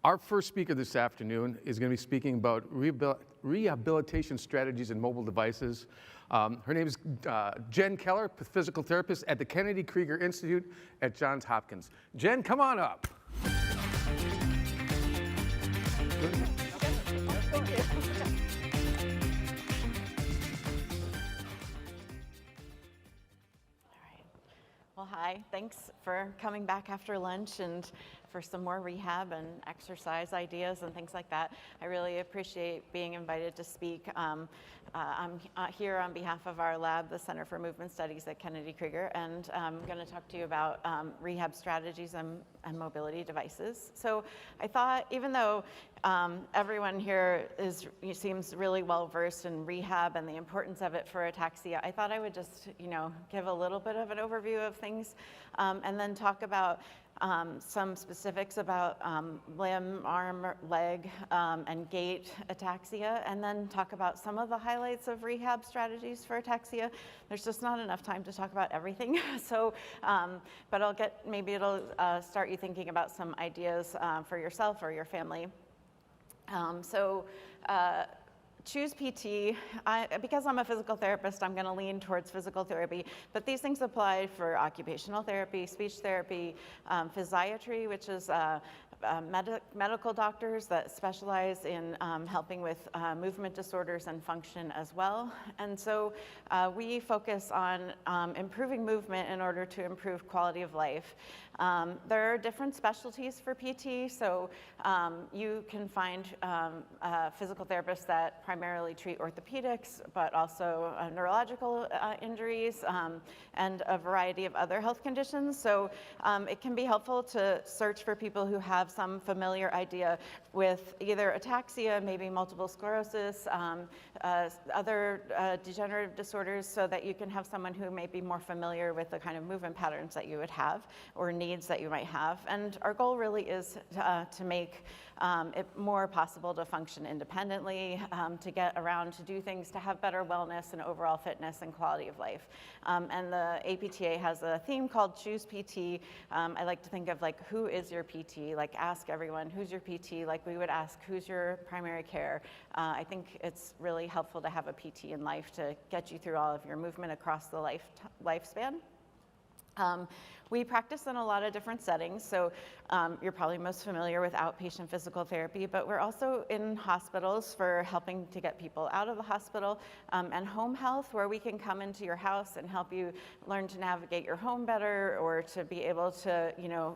Our first speaker this afternoon is going to be speaking about rehabilitation strategies and mobile devices. Her name is Jen Keller, physical therapist at the Kennedy Krieger Institute at Johns Hopkins. Jen, come on up. Well, hi, thanks for coming back after lunch and for some more rehab and exercise ideas and things like that. I really appreciate being invited to speak. I'm here on behalf of our lab, the Center for Movement Studies at Kennedy Krieger, and I'm going to talk to you about rehab strategies and mobility devices. So I thought, even though everyone here seems really well versed in rehab and the importance of it for ataxia, I thought I would just, give a little bit of an overview of things, and then talk about some specifics about limb, arm, leg, and gait ataxia, and then talk about some of the highlights of rehab strategies for ataxia. There's just not enough time to talk about everything, so, but maybe it'll start you thinking about some ideas for yourself or your family. Choose PT. Because I'm a physical therapist, I'm going to lean towards physical therapy, but these things apply for occupational therapy, speech therapy, physiatry, which is medical doctors that specialize in helping with movement disorders and function as well. And so we focus on improving movement in order to improve quality of life. There are different specialties for PT, so you can find physical therapists that primarily treat orthopedics, but also neurological injuries and a variety of other health conditions. So it can be helpful to search for people who have some familiar idea with either ataxia, maybe multiple sclerosis, other degenerative disorders, so that you can have someone who may be more familiar with the kind of movement patterns that you would have or needs that you might have. And our goal really is to make it more possible to function independently, to get around, to do things, to have better wellness and overall fitness and quality of life. And the APTA has a theme called Choose PT. I like to think of like, who is your PT? Like, ask everyone, who's your PT? Like we would ask, who's your primary care? I think it's really helpful to have a PT in life to get you through all of your movement across the lifespan. We practice in a lot of different settings, so you're probably most familiar with outpatient physical therapy, but we're also in hospitals for helping to get people out of the hospital, and home health, where we can come into your house and help you learn to navigate your home better, or to be able to,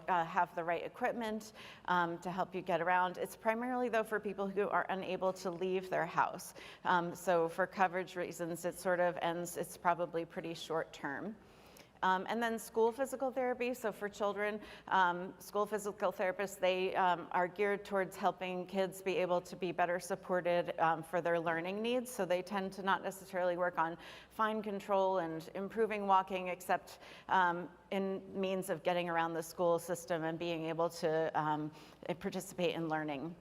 have the right equipment to help you get around. It's primarily, though, for people who are unable to leave their house. So for coverage reasons, it sort of ends, it's probably pretty short term. And then school physical therapy, so for children, school physical therapists, they are geared towards helping kids be able to be better supported for their learning needs, so they tend to not necessarily work on fine control and improving walking, except in means of getting around the school system and being able to participate in learning.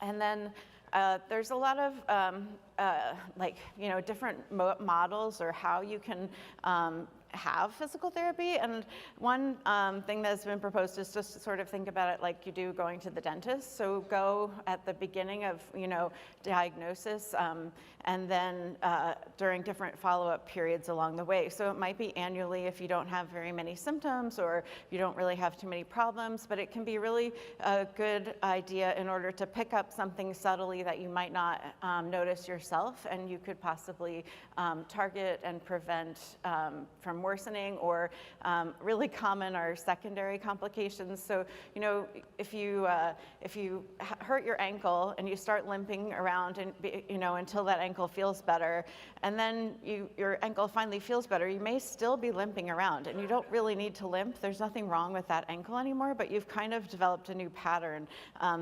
And then there's a lot of different models or how you can have physical therapy, and one thing that's been proposed is just to sort of think about it like you do going to the dentist. So go at the beginning of diagnosis, and then during different follow-up periods along the way. So it might be annually if you don't have very many symptoms or you don't really have too many problems, but it can be really a good idea in order to pick up something subtly that you might not notice yourself, and you could possibly target and prevent from worsening, or really common are secondary complications. So, if you hurt your ankle and you start limping around and until that ankle feels better, and then your ankle finally feels better, you may still be limping around, and you don't really need to limp. There's nothing wrong with that ankle anymore, but you've kind of developed a new pattern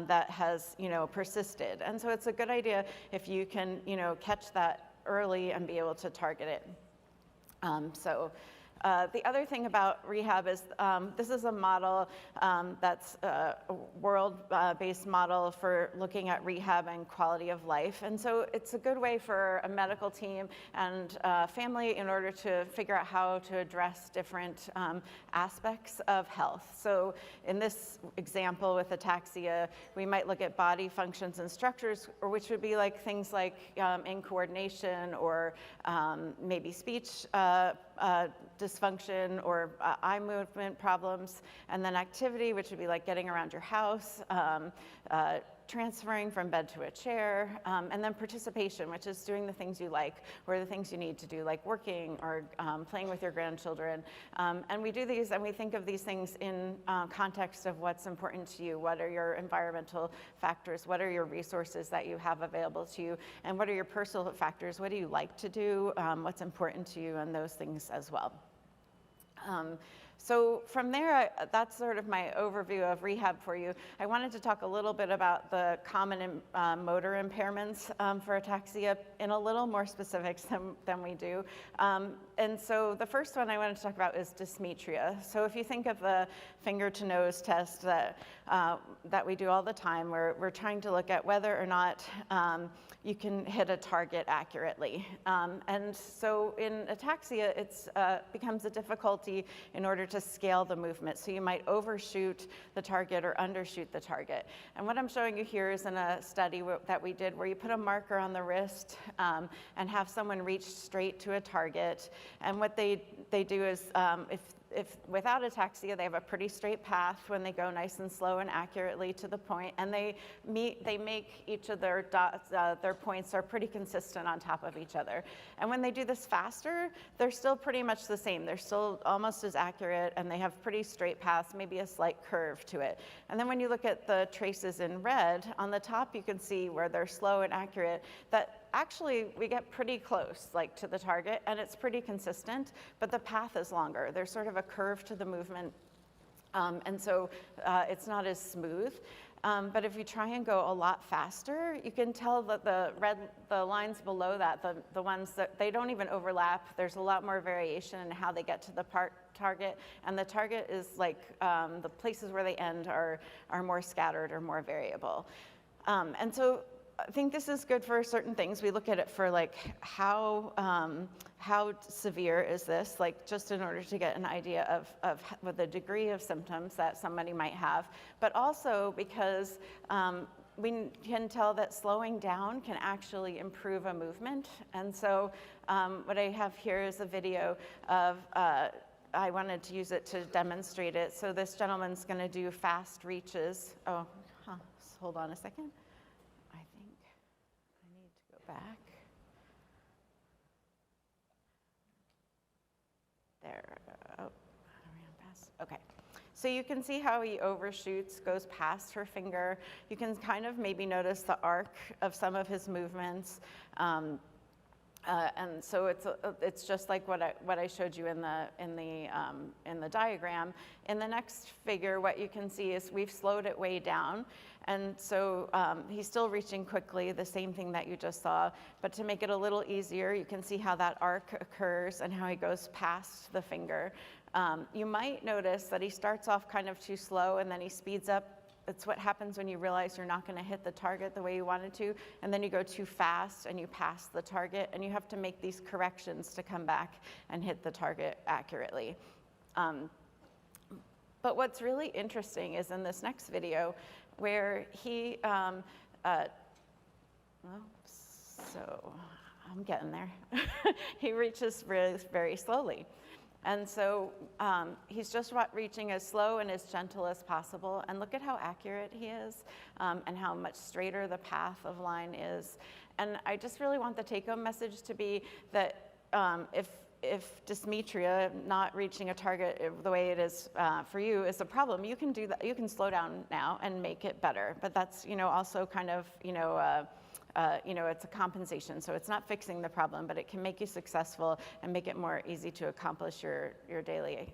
that has persisted. And so it's a good idea if you can catch that early and be able to target it. The other thing about rehab is this is a model that's a world-based model for looking at rehab and quality of life. And so it's a good way for a medical team and family in order to figure out how to address different aspects of health. So in this example with ataxia, we might look at body functions and structures, or which would be like things like incoordination or maybe speech dysfunction or eye movement problems, and then activity, which would be like getting around your house, transferring from bed to a chair, and then participation, which is doing the things you like or the things you need to do, like working or playing with your grandchildren. And we do these and we think of these things in context of what's important to you. What are your environmental factors? What are your resources that you have available to you? And what are your personal factors? What do you like to do? What's important to you? And those things as well. So from there, that's sort of my overview of rehab for you. I wanted to talk a little bit about the common motor impairments for ataxia in a little more specifics than we do. And so the first one I wanted to talk about is dysmetria. So if you think of the finger to nose test that we do all the time, we're trying to look at whether or not you can hit a target accurately. And so in ataxia, it becomes a difficulty in order to scale the movement. So you might overshoot the target or undershoot the target. And what I'm showing you here is in a study that we did where you put a marker on the wrist and have someone reach straight to a target. And what they do is if without ataxia, they have a pretty straight path when they go nice and slow and accurately to the point, and they make each of their dots, their points are pretty consistent on top of each other. And when they do this faster, they're still pretty much the same. They're still almost as accurate, and they have pretty straight paths, maybe a slight curve to it. And then when you look at the traces in red, on the top you can see where they're slow and accurate, that actually we get pretty close, like to the target, and it's pretty consistent, but the path is longer. There's sort of a curve to the movement, and so it's not as smooth. But if you try and go a lot faster, you can tell that the lines below that, the ones that they don't even overlap, there's a lot more variation in how they get to the target, and the target is like the places where they end are more scattered or more variable. And so I think this is good for certain things. We look at it for like how severe is this, like just in order to get an idea of the degree of symptoms that somebody might have, but also because we can tell that slowing down can actually improve a movement. And so what I have here is a video of, I wanted to use it to demonstrate it. So this gentleman's gonna do fast reaches. Hold on a second. Back. There, I ran past, okay. So you can see how he overshoots, goes past her finger. You can kind of maybe notice the arc of some of his movements. And so it's just like what I showed you in the diagram. In the next figure, what you can see is we've slowed it way down. And so he's still reaching quickly, the same thing that you just saw. But to make it a little easier, you can see how that arc occurs and how he goes past the finger. You might notice that he starts off kind of too slow and then he speeds up. It's what happens when you realize you're not going to hit the target the way you wanted to, and then you go too fast and you pass the target, and you have to make these corrections to come back and hit the target accurately. But what's really interesting is in this next video where he, so I'm getting there. He reaches really very slowly. And so he's just reaching as slow and as gentle as possible. And look at how accurate he is and how much straighter the path of line is. And I just really want the take-home message to be that if dysmetria, not reaching a target the way it is for you, is a problem, you can do that. You can slow down now and make it better. But that's also kind of it's a compensation, so it's not fixing the problem, but it can make you successful and make it more easy to accomplish your daily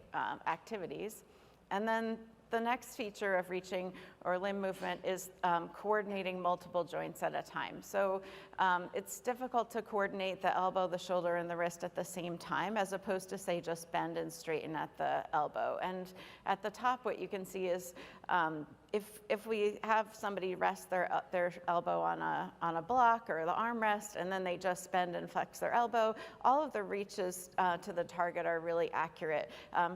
activities. And then the next feature of reaching or limb movement is coordinating multiple joints at a time. So it's difficult to coordinate the elbow, the shoulder, and the wrist at the same time, as opposed to, say, just bend and straighten at the elbow. And at the top, what you can see is if we have somebody rest their elbow on a block or the armrest, and then they just bend and flex their elbow, all of the reaches to the target are really accurate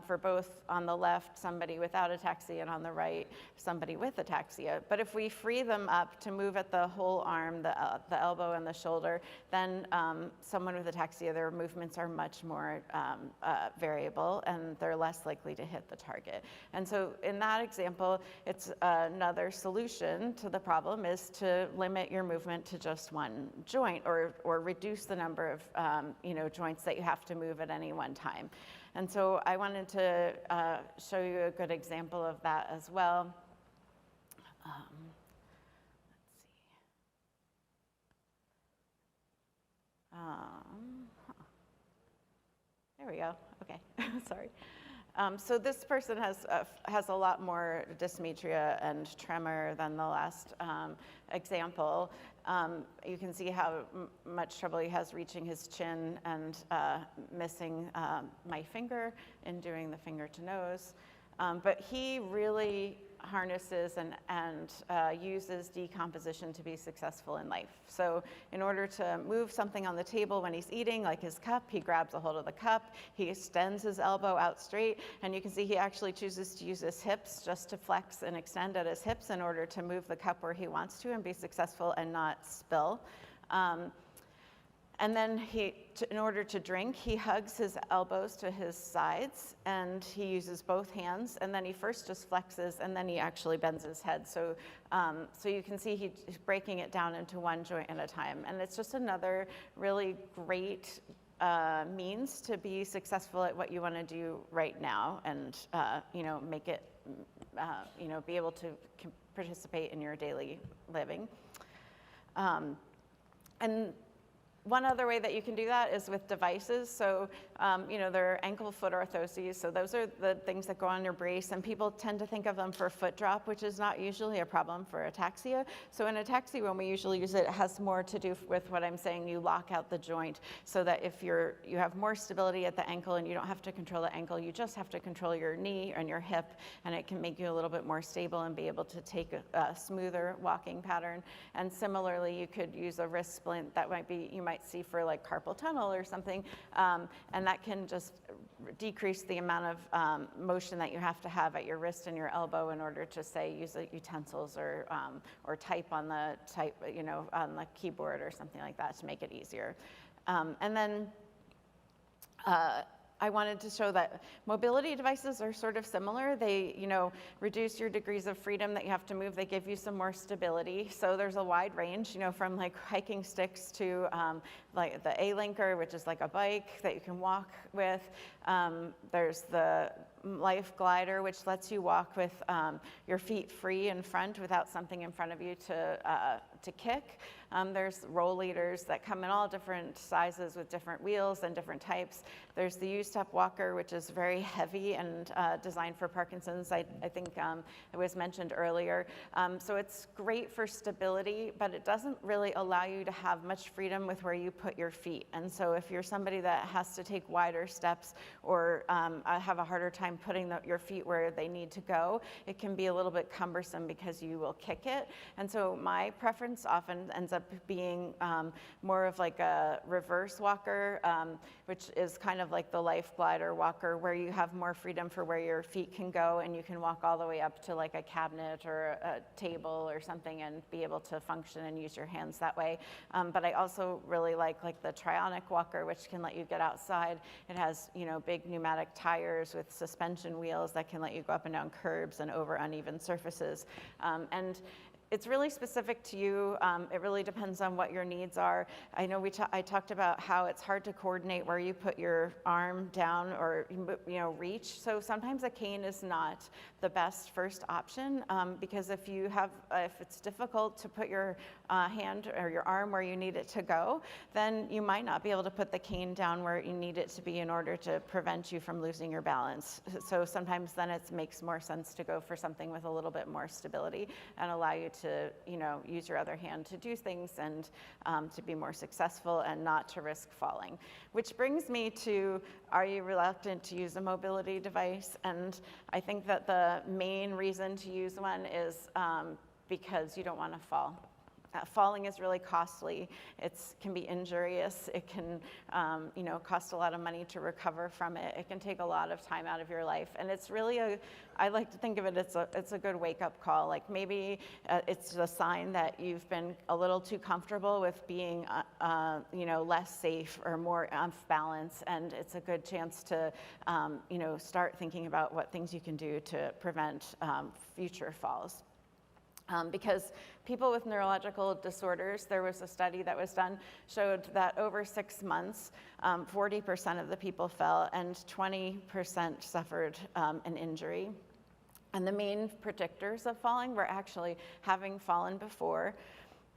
for both on the left, somebody without ataxia, and on the right, somebody with ataxia. But if we free them up to move at the whole arm, the elbow and the shoulder, then someone with ataxia, their movements are much more variable, and they're less likely to hit the target. And so in that example, it's another solution to the problem is to limit your movement to just one joint, or reduce the number of joints that you have to move at any one time. And so I wanted to show you a good example of that as well. Let's see. There we go. Okay, sorry. So this person has a lot more dysmetria and tremor than the last example. You can see how much trouble he has reaching his chin and missing my finger in doing the finger to nose. But he really harnesses and uses decomposition to be successful in life. So in order to move something on the table when he's eating, like his cup, he grabs a hold of the cup, he extends his elbow out straight, and you can see he actually chooses to use his hips just to flex and extend at his hips in order to move the cup where he wants to and be successful and not spill. And then in order to drink, he hugs his elbows to his sides, and he uses both hands, and then he first just flexes, and then he actually bends his head. So you can see he's breaking it down into one joint at a time. And it's just another really great means to be successful at what you want to do right now, and make it, be able to participate in your daily living. And one other way that you can do that is with devices. So, there are ankle foot orthoses. So those are the things that go on your brace, and people tend to think of them for foot drop, which is not usually a problem for ataxia. So in ataxia, when we usually use it, it has more to do with what I'm saying. You lock out the joint so that if you have more stability at the ankle and you don't have to control the ankle, you just have to control your knee and your hip, and it can make you a little bit more stable and be able to take a smoother walking pattern. And similarly, you could use a wrist splint that you might see for like carpal tunnel or something, and that can just decrease the amount of motion that you have to have at your wrist and your elbow in order to, say, use utensils or type on the keyboard or something like that to make it easier. And then I wanted to show that mobility devices are sort of similar. They, reduce your degrees of freedom that you have to move. They give you some more stability. So there's a wide range, from like hiking sticks to like the A-Linker, which is like a bike that you can walk with. There's the Life Glider, which lets you walk with your feet free in front without something in front of you to kick. There's roll leaders that come in all different sizes with different wheels and different types. There's the U-Step walker, which is very heavy and designed for Parkinson's. I think it was mentioned earlier. So it's great for stability, but it doesn't really allow you to have much freedom with where you put your feet. And so if you're somebody that has to take wider steps or have a harder time putting your feet where they need to go, it can be a little bit cumbersome because you will kick it. And so my preference often ends up being more of like a reverse walker, which is kind of like the Life Glider walker, where you have more freedom for where your feet can go, and you can walk all the way up to like a cabinet or a table or something and be able to function and use your hands that way. But I also really like the Trionic walker, which can let you get outside. It has big pneumatic tires with suspension wheels that can let you go up and down curbs and over uneven surfaces. And it's really specific to you. It really depends on what your needs are. I know I talked about how it's hard to coordinate where you put your arm down or reach. So sometimes a cane is not the best first option because if it's difficult to put your hand or your arm where you need it to go, then you might not be able to put the cane down where you need it to be in order to prevent you from losing your balance. So sometimes then it makes more sense to go for something with a little bit more stability and allow you to use your other hand to do things and to be more successful and not to risk falling. Which brings me to, are you reluctant to use a mobility device? And I think that the main reason to use one is because you don't want to fall. Falling is really costly. It can be injurious. It can, cost a lot of money to recover from it. It can take a lot of time out of your life, and it's really I like to think of it. It's a good wake-up call. Like maybe it's a sign that you've been a little too comfortable with being, less safe or more off balance, and it's a good chance to, start thinking about what things you can do to prevent future falls. Because people with neurological disorders, there was a study that was done, showed that over 6 months, 40% of the people fell and 20% suffered an injury. And the main predictors of falling were actually having fallen before,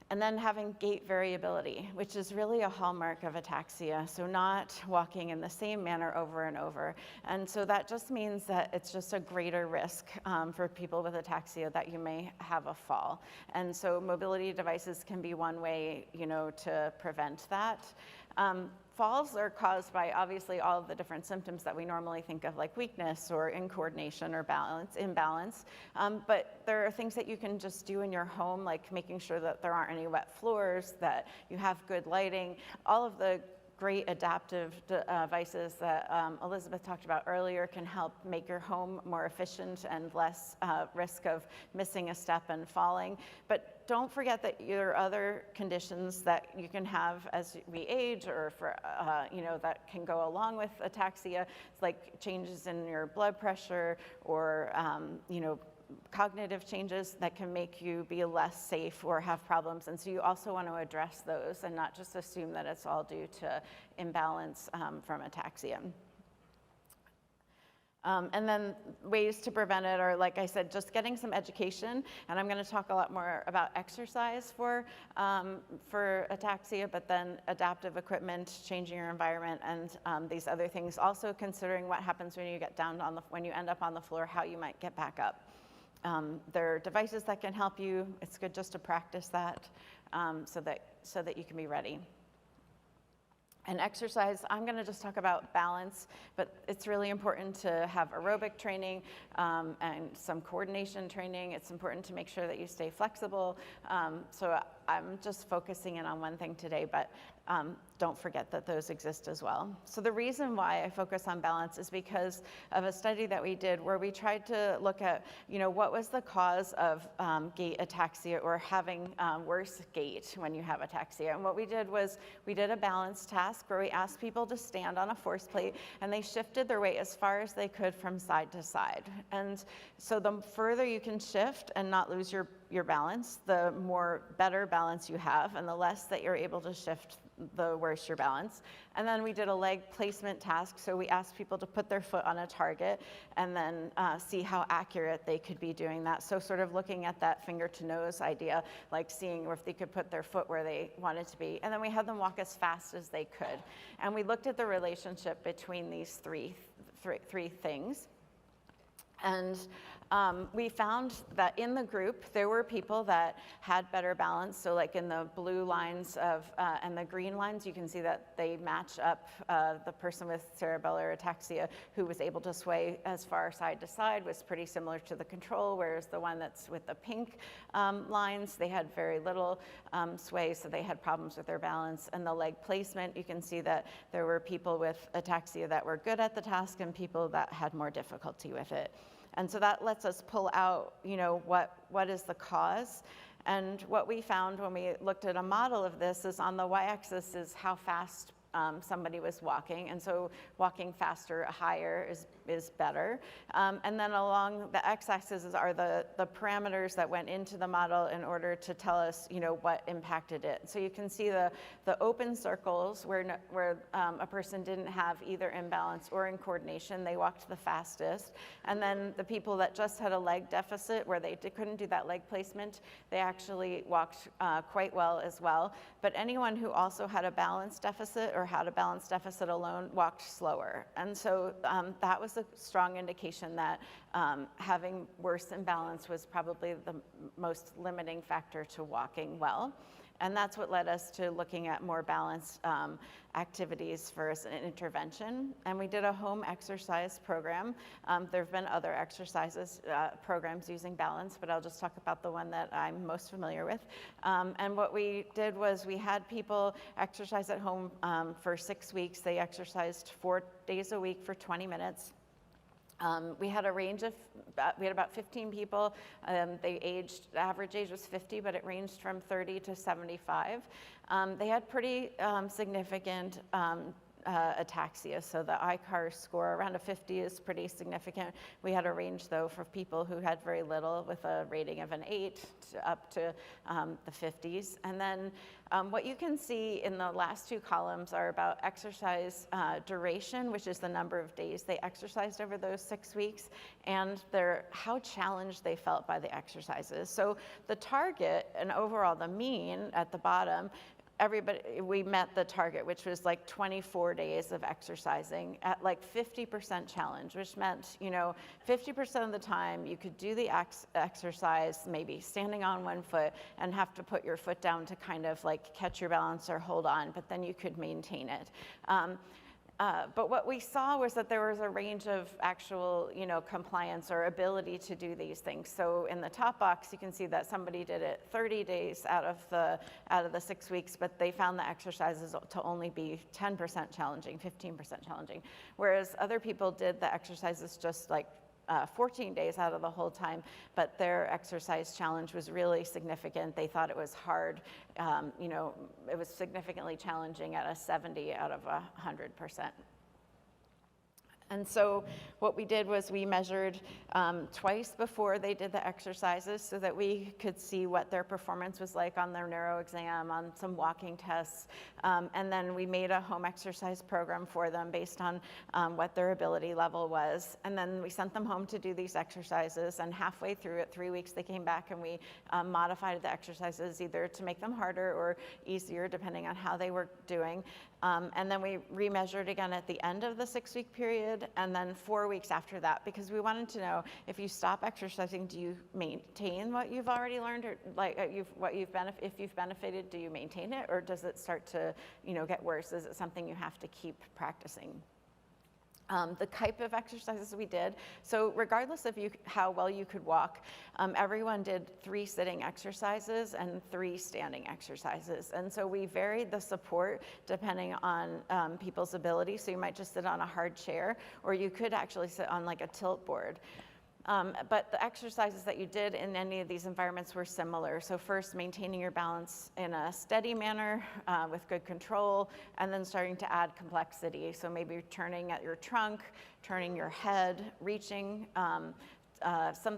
and then having gait variability, which is really a hallmark of ataxia, so not walking in the same manner over and over. And so that just means that it's just a greater risk for people with ataxia that you may have a fall. And so mobility devices can be one way, to prevent that. Falls are caused by obviously all of the different symptoms that we normally think of, like weakness or incoordination or imbalance. But there are things that you can just do in your home, like making sure that there aren't any wet floors, that you have good lighting, all of the great adaptive devices that Elizabeth talked about earlier can help make your home more efficient and less risk of missing a step and falling. But don't forget that there are other conditions that you can have as we age or for, that can go along with ataxia. It's like changes in your blood pressure or, cognitive changes that can make you be less safe or have problems. And so you also want to address those and not just assume that it's all due to imbalance from ataxia. And then ways to prevent it are, like I said, just getting some education. And I'm going to talk a lot more about exercise for ataxia, but then adaptive equipment, changing your environment, and these other things. Also considering what happens when you get down when you end up on the floor, how you might get back up. There are devices that can help you. It's good just to practice that so that you can be ready. And exercise, I'm going to just talk about balance, but it's really important to have aerobic training and some coordination training. It's important to make sure that you stay flexible. So I'm just focusing in on one thing today, but don't forget that those exist as well. So the reason why I focus on balance is because of a study that we did where we tried to look at, what was the cause of gait ataxia or having worse gait when you have ataxia. And what we did was we did a balance task where we asked people to stand on a force plate and they shifted their weight as far as they could from side to side. And so the further you can shift and not lose your balance, the better balance you have, and the less that you're able to shift, the worse your balance. And then we did a leg placement task, so we asked people to put their foot on a target and then see how accurate they could be doing that. So sort of looking at that finger to nose idea, like seeing if they could put their foot where they wanted to be. And then we had them walk as fast as they could. And we looked at the relationship between these three things. And we found that in the group, there were people that had better balance. So like in the blue lines and the green lines, you can see that they match up the person with cerebellar ataxia who was able to sway as far side to side was pretty similar to the control, whereas the one that's with the pink lines, they had very little sway, so they had problems with their balance. And the leg placement, you can see that there were people with ataxia that were good at the task and people that had more difficulty with it. And so that lets us pull out, what is the cause. And what we found when we looked at a model of this is on the y-axis is how fast somebody was walking. And so walking faster, higher is is better. And then along the x-axis are the parameters that went into the model in order to tell us, what impacted it. So you can see the open circles where a person didn't have either imbalance or incoordination, they walked the fastest. And then the people that just had a leg deficit, where they couldn't do that leg placement, they actually walked quite well as well. But anyone who also had a balance deficit or had a balance deficit alone walked slower. And so that was a strong indication that having worse imbalance was probably the most limiting factor to walking well. And that's what led us to looking at more balanced activities for an intervention. And we did a home exercise program. There have been other exercises programs using balance, but I'll just talk about the one that I'm most familiar with. And what we did was we had people exercise at home for 6 weeks. They exercised 4 days a week for 20 minutes. We had a range of, we had about 15 people. The average age was 50, but it ranged from 30 to 75. They had pretty significant ataxia, so the ICAR score around a 50 is pretty significant. We had a range though for people who had very little with a rating of an 8 up to the 50s. And then what you can see in the last 2 columns are about exercise duration, which is the number of days they exercised over those 6 weeks, and how challenged they felt by the exercises. So the target and overall the mean at the bottom, we met the target, which was like 24 days of exercising at like 50% challenge, which meant, 50% of the time you could do the exercise, maybe standing on one foot and have to put your foot down to kind of like catch your balance or hold on, but then you could maintain it. But what we saw was that there was a range of actual, compliance or ability to do these things. So in the top box, you can see that somebody did it 30 days out of the 6 weeks, but they found the exercises to only be 10% challenging, 15% challenging. Whereas other people did the exercises just like 14 days out of the whole time, but their exercise challenge was really significant. They thought it was hard. It was significantly challenging at a 70 out of 100%. And so what we did was we measured twice before they did the exercises so that we could see what their performance was like on their neuro exam, on some walking tests. And then we made a home exercise program for them based on what their ability level was. And then we sent them home to do these exercises. And halfway through at 3 weeks, they came back and we modified the exercises either to make them harder or easier, depending on how they were doing. And then we remeasured again at the end of the 6-week period, and then 4 weeks after that, because we wanted to know if you stop exercising, do you maintain what you've already learned, or like if you've benefited, do you maintain it, or does it start to get worse? Is it something you have to keep practicing? The type of exercises we did, so regardless of how well you could walk, everyone did 3 sitting exercises and 3 standing exercises. And so we varied the support depending on people's ability. So you might just sit on a hard chair, or you could actually sit on like a tilt board. But the exercises that you did in any of these environments were similar. So first, maintaining your balance in a steady manner with good control, and then starting to add complexity. So maybe you're turning at your trunk, turning your head, reaching,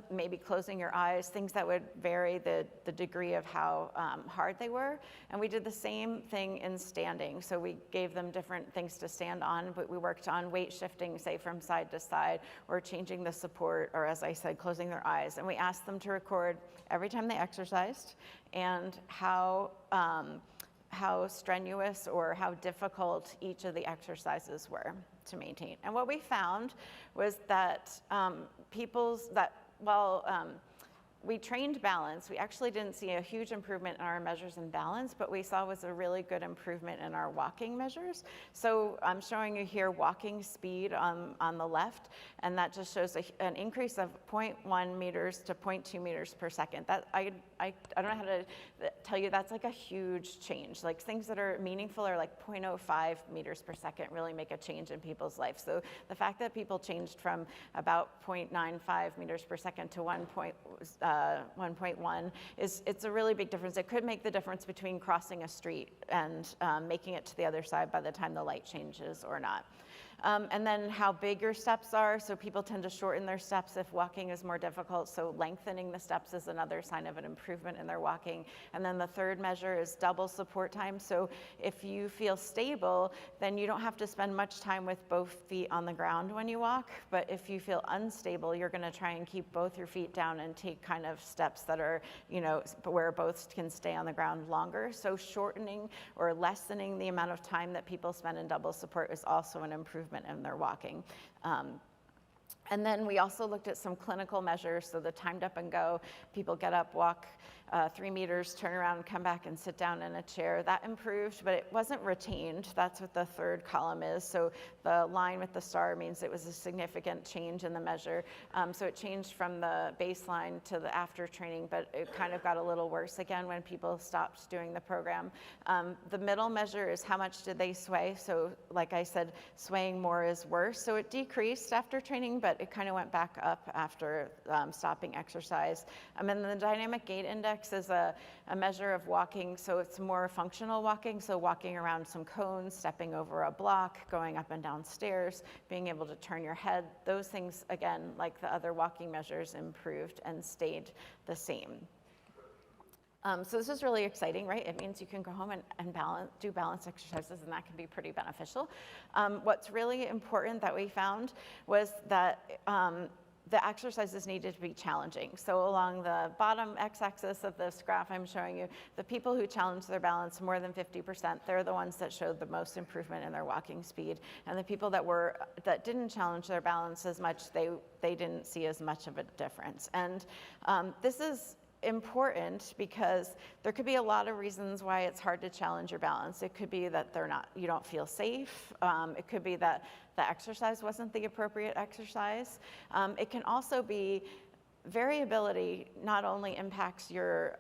maybe closing your eyes, things that would vary the degree of how hard they were. And we did the same thing in standing. So we gave them different things to stand on, but we worked on weight shifting, say from side to side, or changing the support, or as I said, closing their eyes. And we asked them to record every time they exercised and how strenuous or how difficult each of the exercises were to maintain. And what we found was that while we trained balance, we actually didn't see a huge improvement in our measures in balance, but we saw was a really good improvement in our walking measures. So I'm showing you here walking speed on the left, and that just shows an increase of 0.1 meters to 0.2 meters per second. That I don't know how to tell you, that's like a huge change. Like things that are meaningful are like 0.05 meters per second really make a change in people's life. So the fact that people changed from about 0.95 meters per second to 1.1 it's a really big difference. It could make the difference between crossing a street and making it to the other side by the time the light changes or not. And then how big your steps are. So people tend to shorten their steps if walking is more difficult. So lengthening the steps is another sign of an improvement in their walking. And then the third measure is double support time. So if you feel stable, then you don't have to spend much time with both feet on the ground when you walk. But if you feel unstable, you're going to try and keep both your feet down and take kind of steps that are, where both can stay on the ground longer. So shortening or lessening the amount of time that people spend in double support is also an improvement in their walking. And then we also looked at some clinical measures, so the timed up and go, people get up, walk 3 meters, turn around, come back and sit down in a chair. That improved, but it wasn't retained. That's what the third column is. So the line with the star means it was a significant change in the measure. So it changed from the baseline to the after training, but it kind of got a little worse again when people stopped doing the program. The middle measure is how much did they sway. So like I said, swaying more is worse. So it decreased after training, but it kind of went back up after stopping exercise. And the dynamic gait index is a measure of walking, so it's more functional walking, so walking around some cones, stepping over a block, going up and down stairs, being able to turn your head. Those things, again, like the other walking measures, improved and stayed the same. So this is really exciting, right? It means you can go home and do balance exercises, and that can be pretty beneficial. What's really important that we found was that the exercises needed to be challenging. So along the bottom x-axis of this graph I'm showing you, the people who challenged their balance more than 50%, they're the ones that showed the most improvement in their walking speed. And the people that didn't challenge their balance as much, they didn't see as much of a difference. And this is important because there could be a lot of reasons why it's hard to challenge your balance. It could be that you don't feel safe. It could be that the exercise wasn't the appropriate exercise. It can also be variability not only impacts your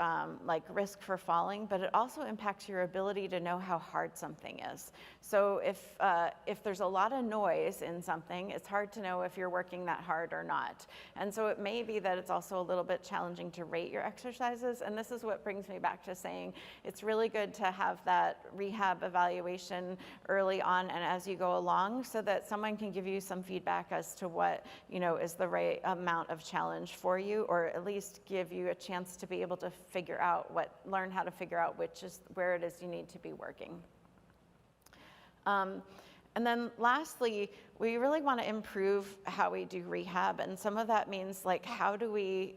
risk for falling, but it also impacts your ability to know how hard something is. So if there's a lot of noise in something, it's hard to know if you're working that hard or not. And so it may be that it's also a little bit challenging to rate your exercises. And this is what brings me back to saying it's really good to have that rehab evaluation early on and as you go along, so that someone can give you some feedback as to what is the right amount of challenge for you, or at least give you a chance to be able to learn how to figure out where it is you need to be working. And then lastly, we really want to improve how we do rehab, and some of that means how do we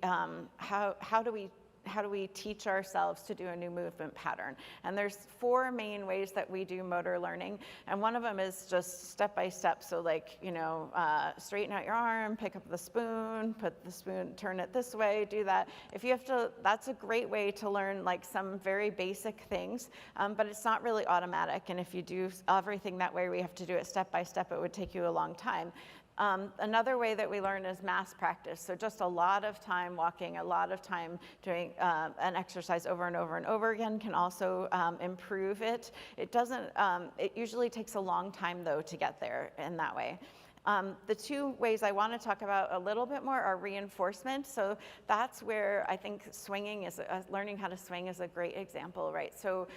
teach ourselves to do a new movement pattern? And there's 4 main ways that we do motor learning, and one of them is just step by step. So straighten out your arm, pick up the spoon, put the spoon, turn it this way, do that. That's a great way to learn some very basic things, but it's not really automatic. And if you do everything that way, we have to do it step by step, it would take you a long time. Another way that we learn is mass practice. So just a lot of time walking, a lot of time doing an exercise over and over and over again can also improve it. It usually takes a long time though to get there in that way. The 2 ways I want to talk about a little bit more are reinforcement. So that's where I think learning how to swing is a great example, right? So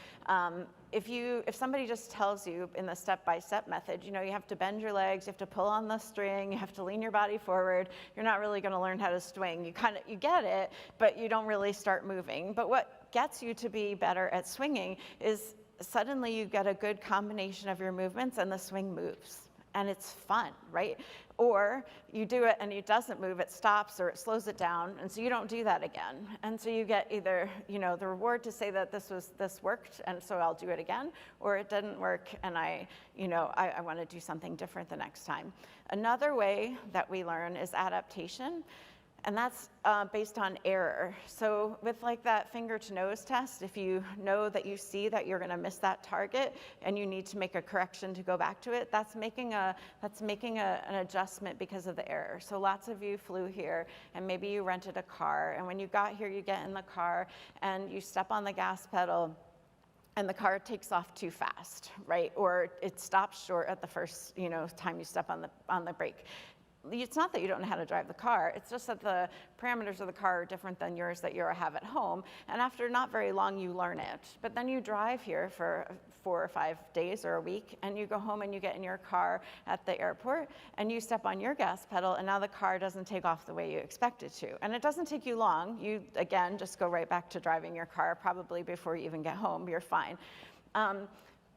if somebody just tells you in the step-by-step method, you have to bend your legs, you have to pull on the string, you have to lean your body forward, you're not really going to learn how to swing. You get it, but you don't really start moving. But what gets you to be better at swinging is suddenly you get a good combination of your movements and the swing moves. And it's fun, right? Or you do it and it doesn't move, it stops or it slows it down, and so you don't do that again. And so you get either, the reward to say that this worked, and so I'll do it again, or it didn't work, and I want to do something different the next time. Another way that we learn is adaptation. And that's based on error. So with that finger to nose test, if you know that you see that you're going to miss that target and you need to make a correction to go back to it, that's making an adjustment because of the error. So lots of you flew here and maybe you rented a car, and when you got here, you get in the car and you step on the gas pedal and the car takes off too fast, right? Or it stops short at the first time you step on the brake. it's not that you don't know how to drive the car, it's just that the parameters of the car are different than yours that you have at home. And after not very long, you learn it. But then you drive here for 4 or 5 days or a week, and you go home and you get in your car at the airport, and you step on your gas pedal, and now the car doesn't take off the way you expect it to. And it doesn't take you long. You, again, just go right back to driving your car, probably before you even get home, you're fine.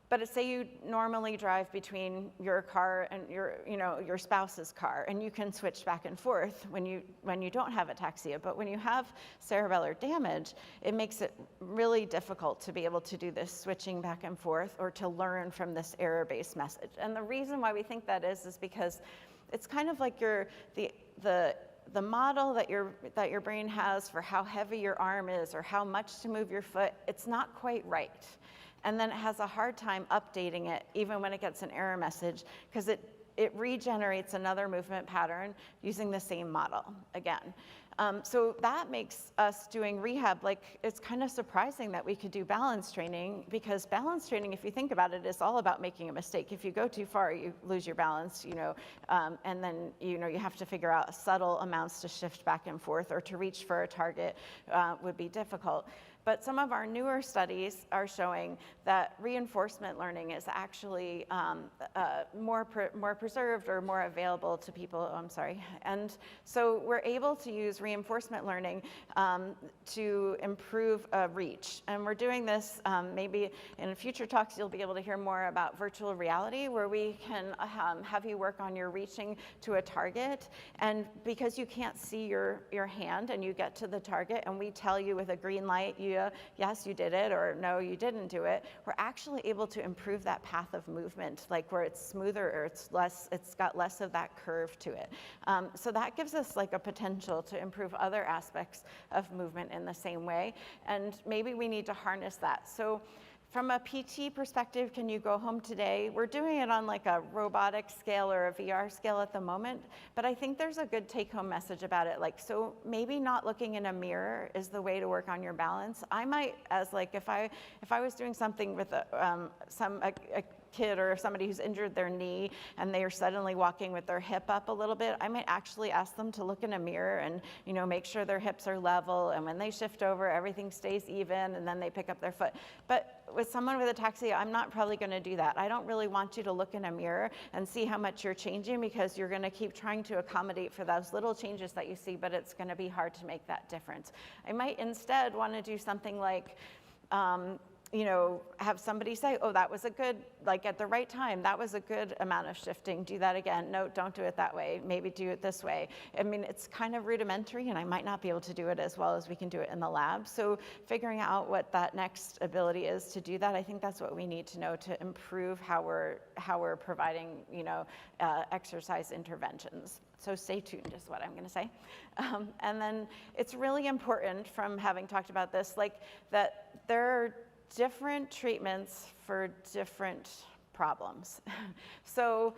But say you normally drive between your car and your spouse's car, and you can switch back and forth when you don't have ataxia. But when you have cerebellar damage, it makes it really difficult to be able to do this switching back and forth or to learn from this error-based message. And the reason why we think that is because it's kind of like the model that your brain has for how heavy your arm is or how much to move your foot, it's not quite right. And then it has a hard time updating it, even when it gets an error message, because it regenerates another movement pattern using the same model again. So that makes us doing rehab, like, it's kind of surprising that we could do balance training, because balance training, if you think about it, is all about making a mistake. If you go too far, you lose your balance, and then, you have to figure out subtle amounts to shift back and forth, or to reach for a target would be difficult. But some of our newer studies are showing that reinforcement learning is actually more preserved or more available to people. Oh, I'm sorry. And so we're able to use reinforcement learning to improve reach. And we're doing this, maybe in future talks you'll be able to hear more about virtual reality, where we can have you work on your reaching to a target. And because you can't see your hand and you get to the target, and we tell you with a green light, yes, you did it, or no, you didn't do it, we're actually able to improve that path of movement, like where it's smoother, or it's got less of that curve to it. So that gives us like a potential to improve other aspects of movement in the same way, and maybe we need to harness that. So from a PT perspective, can you go home today? We're doing it on like a robotic scale or a VR scale at the moment, but I think there's a good take-home message about it. Like, so maybe not looking in a mirror is the way to work on your balance. I might, as like, if I was doing something with a kid or somebody who's injured their knee and they are suddenly walking with their hip up a little bit, I might actually ask them to look in a mirror and make sure their hips are level, and when they shift over, everything stays even, and then they pick up their foot. But with someone with ataxia, I'm not probably going to do that. I don't really want you to look in a mirror and see how much you're changing, because you're going to keep trying to accommodate for those little changes that you see, but it's going to be hard to make that difference. I might instead want to do something like have somebody say, oh, that was a good, like at the right time, that was a good amount of shifting, do that again. No, don't do it that way, maybe do it this way. I mean, it's kind of rudimentary, and I might not be able to do it as well as we can do it in the lab. So figuring out what that next ability is to do that, I think that's what we need to know to improve how we're providing, exercise interventions. So stay tuned is what I'm going to say. And then it's really important, from having talked about this, like that there are different treatments for different problems. So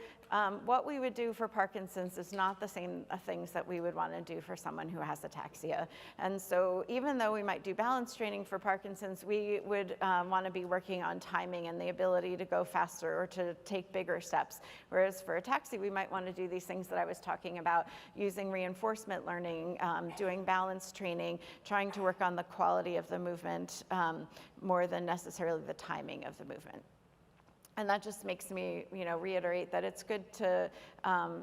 what we would do for Parkinson's is not the same things that we would want to do for someone who has ataxia. And so even though we might do balance training for Parkinson's, we would want to be working on timing and the ability to go faster or to take bigger steps. Whereas for ataxia, we might want to do these things that I was talking about, using reinforcement learning, doing balance training, trying to work on the quality of the movement more than necessarily the timing of the movement. And that just makes me, reiterate that it's good to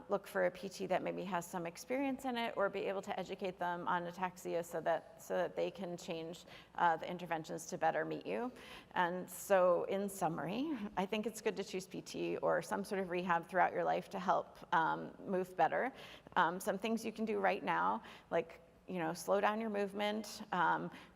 look for a PT that maybe has some experience in it, or be able to educate them on ataxia so that they can change the interventions to better meet you. And so, in summary, I think it's good to choose PT or some sort of rehab throughout your life to help move better. Some things you can do right now, like slow down your movement,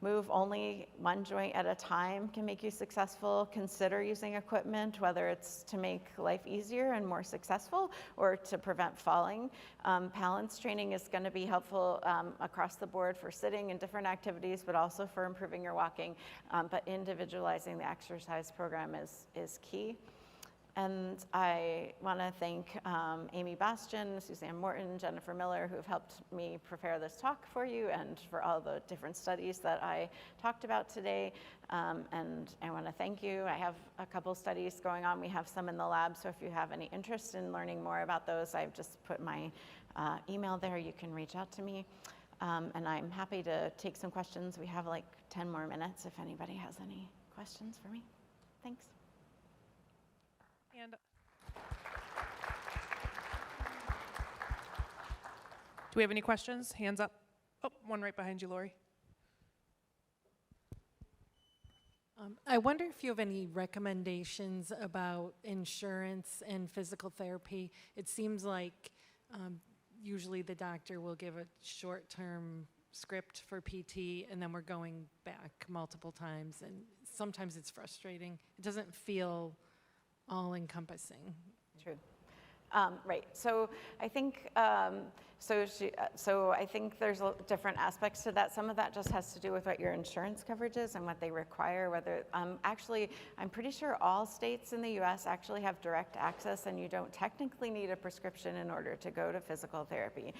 move only one joint at a time can make you successful. Consider using equipment, whether it's to make life easier and more successful or to prevent falling. Balance training is going to be helpful across the board for sitting and different activities, but also for improving your walking. But individualizing the exercise program is key. And I want to thank Amy Bastian, Suzanne Morton, Jennifer Miller, who have helped me prepare this talk for you, and for all the different studies that I talked about today. And I want to thank you. I have a couple studies going on. We have some in the lab, so if you have any interest in learning more about those, I've just put my email there. You can reach out to me. And I'm happy to take some questions. We have like 10 more minutes if anybody has any questions for me. Thanks. And do we have any questions? Hands up. Oh, one right behind you, Lori. I wonder if you have any recommendations about insurance and physical therapy. It seems like usually the doctor will give a short-term script for PT, and then we're going back multiple times, and sometimes it's frustrating. It doesn't feel all-encompassing. True. Right. So I think so I think there's different aspects to that. Some of that just has to do with what your insurance coverage is and what they require. Whether actually, I'm pretty sure all states in the U.S. actually have direct access, and you don't technically need a prescription in order to go to physical therapy.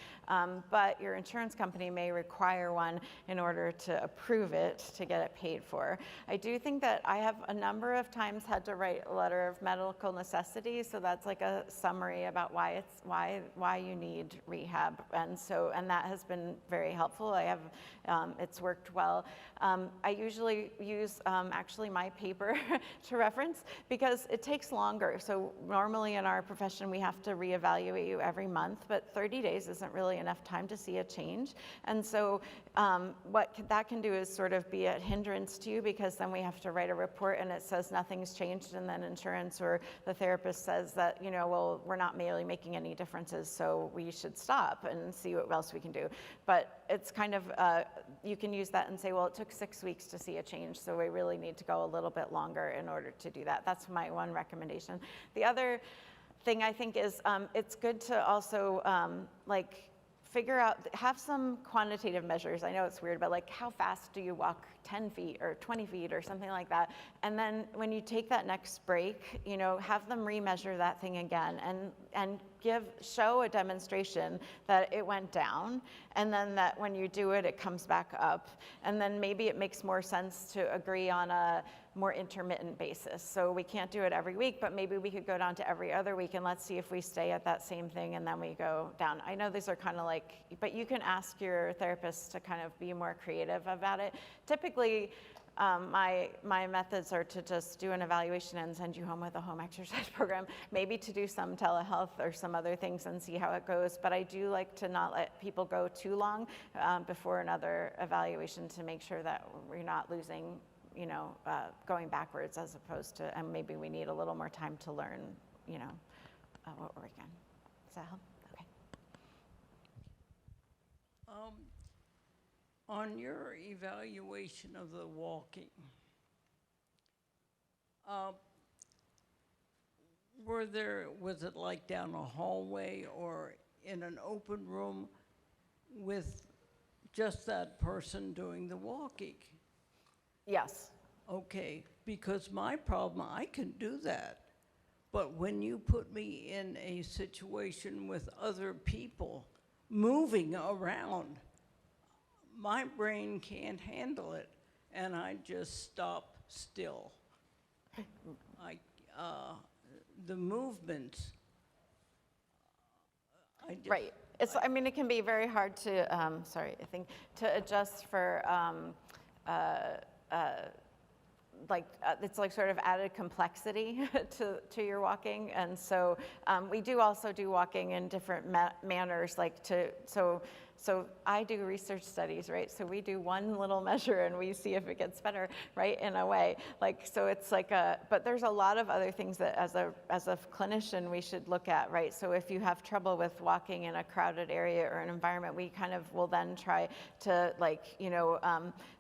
But your insurance company may require one in order to approve it to get it paid for. I do think that I have a number of times had to write a letter of medical necessity. So that's like a summary about why you need rehab, and that has been very helpful. I have it's worked well. I usually use actually my paper to reference because it takes longer. So normally in our profession we have to reevaluate you every month, but 30 days isn't really enough time to see a change. And so what that can do is sort of be a hindrance to you, because then we have to write a report and it says nothing's changed, and then insurance or the therapist says that, you know, well, we're not really making any differences, so we should stop and see what else we can do. But it's kind of, you can use that and say, well, it took 6 weeks to see a change, so we really need to go a little bit longer in order to do that. That's my one recommendation. The other thing I think is it's good to also figure out, have some quantitative measures. I know it's weird, but like how fast do you walk 10 feet or 20 feet or something like that? And then when you take that next break, you know, have them remeasure that thing again and show a demonstration that it went down, and then that when you do it, it comes back up. And then maybe it makes more sense to agree on a more intermittent basis. So we can't do it every week, but maybe we could go down to every other week, and let's see if we stay at that same thing and then we go down. I know these are kind of like, but you can ask your therapist to kind of be more creative about it. Typically, my methods are to just do an evaluation and send you home with a home exercise program, maybe to do some telehealth or some other things and see how it goes. But I do like to not let people go too long before another evaluation to make sure that we're not losing, you know, going backwards, as opposed to, and maybe we need a little more time to learn, you know, what we're again. Does that help? Okay. On your evaluation of the walking, was it like down a hallway or in an open room with just that person doing the walking? Yes. Okay, because my problem, I can do that. But when you put me in a situation with other people moving around, my brain can't handle it, and I just stop still. The movements, Right. I mean, it can be very hard to, to adjust for, it's like sort of added complexity to your walking. And so we do also do walking in different manners, so I do research studies, right? So we do one little measure and we see if it gets better, right? In a way, so it's like but there's a lot of other things that as a clinician we should look at, right? So if you have trouble with walking in a crowded area or an environment, we kind of will then try to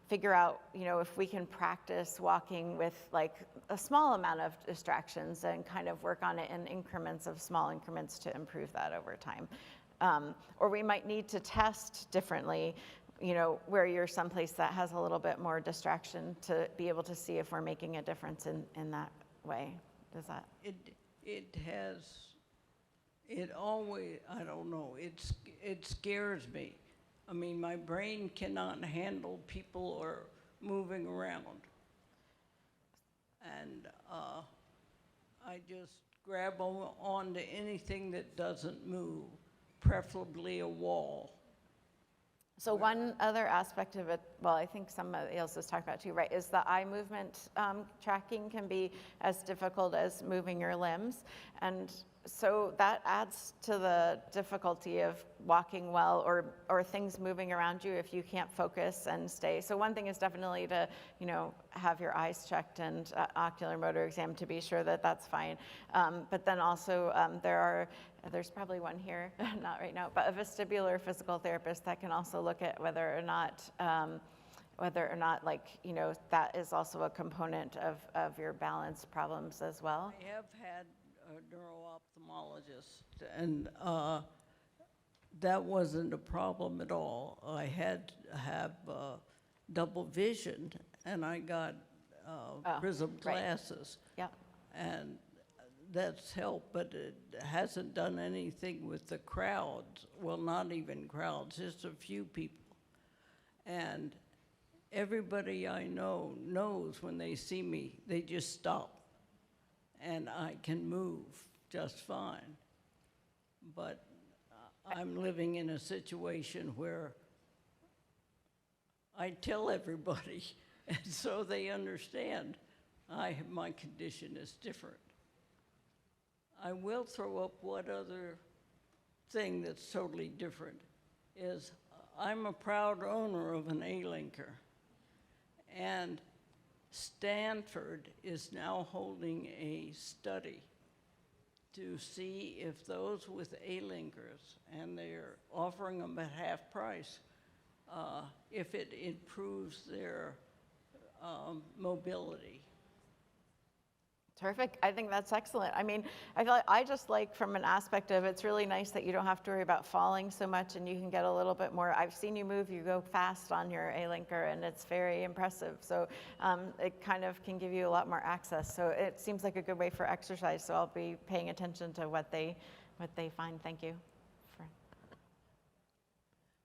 figure out, if we can practice walking with like a small amount of distractions and kind of work on it in small increments to improve that over time. Or we might need to test differently, where you're someplace that has a little bit more distraction to be able to see if we're making a difference in that way. Does that? It always, I don't know, it scares me. I mean, my brain cannot handle people or moving around. And I just grab on to anything that doesn't move. preferably a wall. So one other aspect of it, well, I think somebody else has talked about too, right, is the eye movement tracking can be as difficult as moving your limbs. And so that adds to the difficulty of walking well or things moving around you if you can't focus and stay. So one thing is definitely to, have your eyes checked and ocular motor exam to be sure that that's fine. But then also there's probably one here, not right now, but a vestibular physical therapist that can also look at whether or not that is also a component of your balance problems as well. I have had a neuro-ophthalmologist, and that wasn't a problem at all. I had to have double vision, and I got prism right. glasses. Yep. And that's helped, but it hasn't done anything with the crowds. Well, not even crowds, just a few people. And everybody I know knows when they see me, they just stop. And I can move just fine. But I'm living in a situation where I tell everybody, and so they understand my condition is different. I will throw up one other thing that's totally different, is I'm a proud owner of an A-linker, and Stanford is now holding a study to see if those with A-linkers, and they're offering them at half price, if it improves their mobility. Terrific. I think that's excellent. I mean, I just like from an aspect of it's really nice that you don't have to worry about falling so much and you can get a little bit more. I've seen you move, you go fast on your A-linker and it's very impressive. So it kind of can give you a lot more access. So it seems like a good way for exercise. So I'll be paying attention to what they find. Thank you.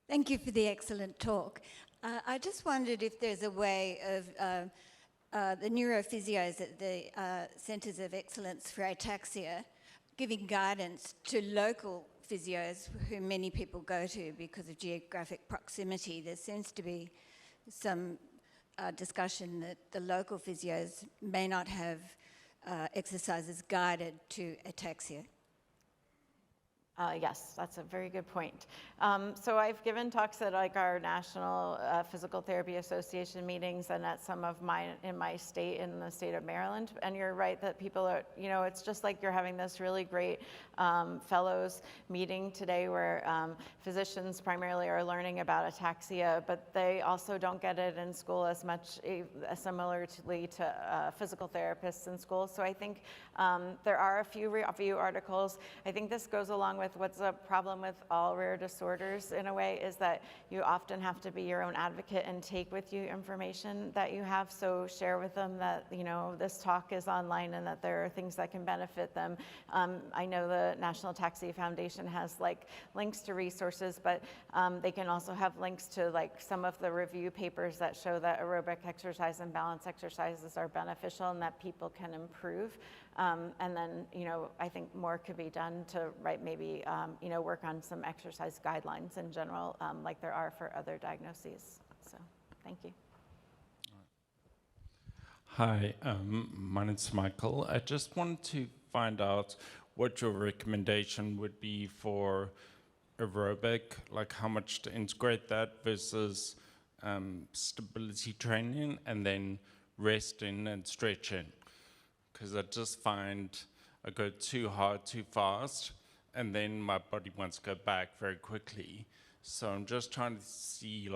Thank you for the excellent talk. I just wondered if there's a way of the neurophysios at the Centres of Excellence for Ataxia giving guidance to local physios who many people go to because of geographic proximity. There seems to be some discussion that the local physios may not have exercises guided to ataxia. Yes, that's a very good point. So I've given talks at like our National Physical Therapy Association meetings and at some of in my state, in the state of Maryland. And you're right that people are, it's just like you're having this really great fellows meeting today where physicians primarily are learning about ataxia, but they also don't get it in school as much, similarly to physical therapists in school. So I think there are a few review articles. I think this goes along with what's a problem with all rare disorders in a way is that you often have to be your own advocate and take with you information that you have. So share with them that, this talk is online and that there are things that can benefit them. I know the National Ataxia Foundation has like links to resources, but they can also have links to like some of the review papers that show that aerobic exercise and balance exercises are beneficial and that people can improve. And then, I think more could be done to maybe, work on some exercise guidelines in general, like there are for other diagnoses. So, thank you. Hi, my name's Michael. I just wanted to find out what your recommendation would be for aerobic, like how much to integrate that versus stability training and then resting and stretching. Because I just find I go too hard, too fast, and then my body wants to go back very quickly. So I'm just trying to see,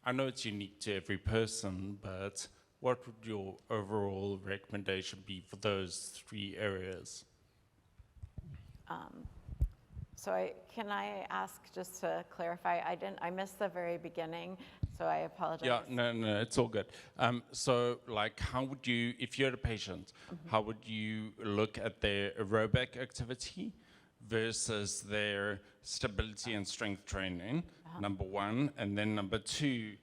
I know it's unique to every person, but what would your overall recommendation be for those three areas? So can I ask just to clarify? I missed the very beginning, so I apologize. Yeah, no, it's all good. So how would you, if you had a patient, how would you look at their aerobic activity versus their stability and strength training, number one, and then number two,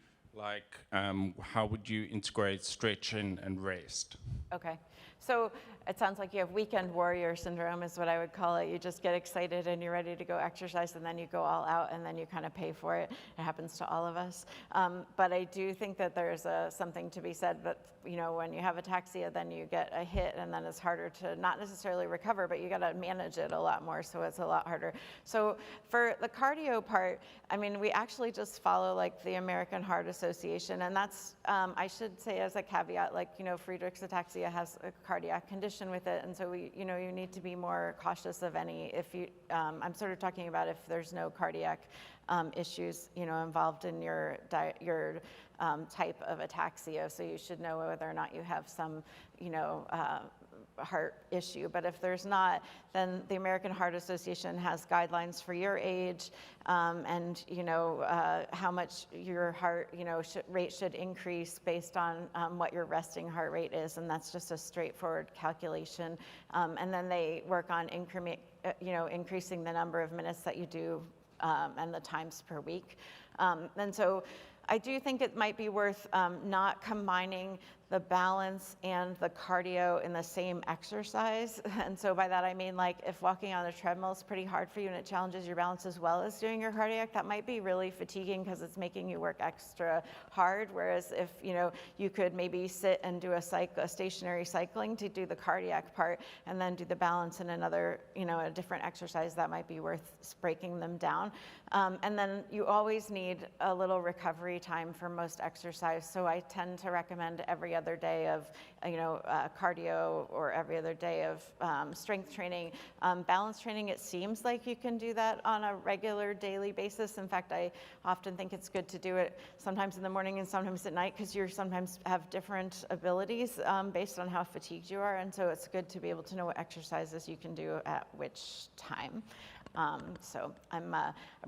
how would you integrate stretching and rest? Okay, so it sounds like you have weekend warrior syndrome is what I would call it. You just get excited and you're ready to go exercise, and then you go all out, and then you kind of pay for it. It happens to all of us. But I do think that there's something to be said that, you know, when you have ataxia, then you get a hit, and then it's harder to not necessarily recover, but you got to manage it a lot more, so it's a lot harder. So for the cardio part, I mean, we actually just follow like the American Heart Association, and that's, I should say as a caveat, like, you know, Friedreich's ataxia has a cardiac condition with it, and so we, you know, you need to be more cautious of any, if you, I'm sort of talking about if there's no cardiac issues, you know, involved in your type of ataxia, so you should know whether or not you have some, you know, heart issue. But if there's not, then the American Heart Association has guidelines for your age, and, you know, how much your heart, you know, rate should increase based on what your resting heart rate is, and that's just a straightforward calculation. And then they work on increasing the number of minutes that you do and the times per week. And so I do think it might be worth not combining the balance and the cardio in the same exercise. And so by that I mean, like, if walking on a treadmill is pretty hard for you and it challenges your balance as well as doing your cardiac, that might be really fatiguing because it's making you work extra hard. Whereas if, you know, you could maybe sit and do a stationary cycling to do the cardiac part, and then do the balance in another, you know, a different exercise, that might be worth breaking them down. And then you always need a little recovery time for most exercise. So I tend to recommend every other day of, you know, cardio, or every other day of strength training. Balance training, it seems like you can do that on a regular daily basis. In fact, I often think it's good to do it sometimes in the morning and sometimes at night, because you sometimes have different abilities based on how fatigued you are. And so it's good to be able to know what exercises you can do at which time. So I'm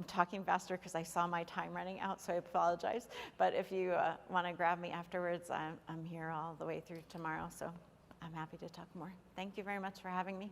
talking faster because I saw my time running out, so I apologize. But if you want to grab me afterwards, I'm here all the way through tomorrow, so I'm happy to talk more. Thank you very much for having me.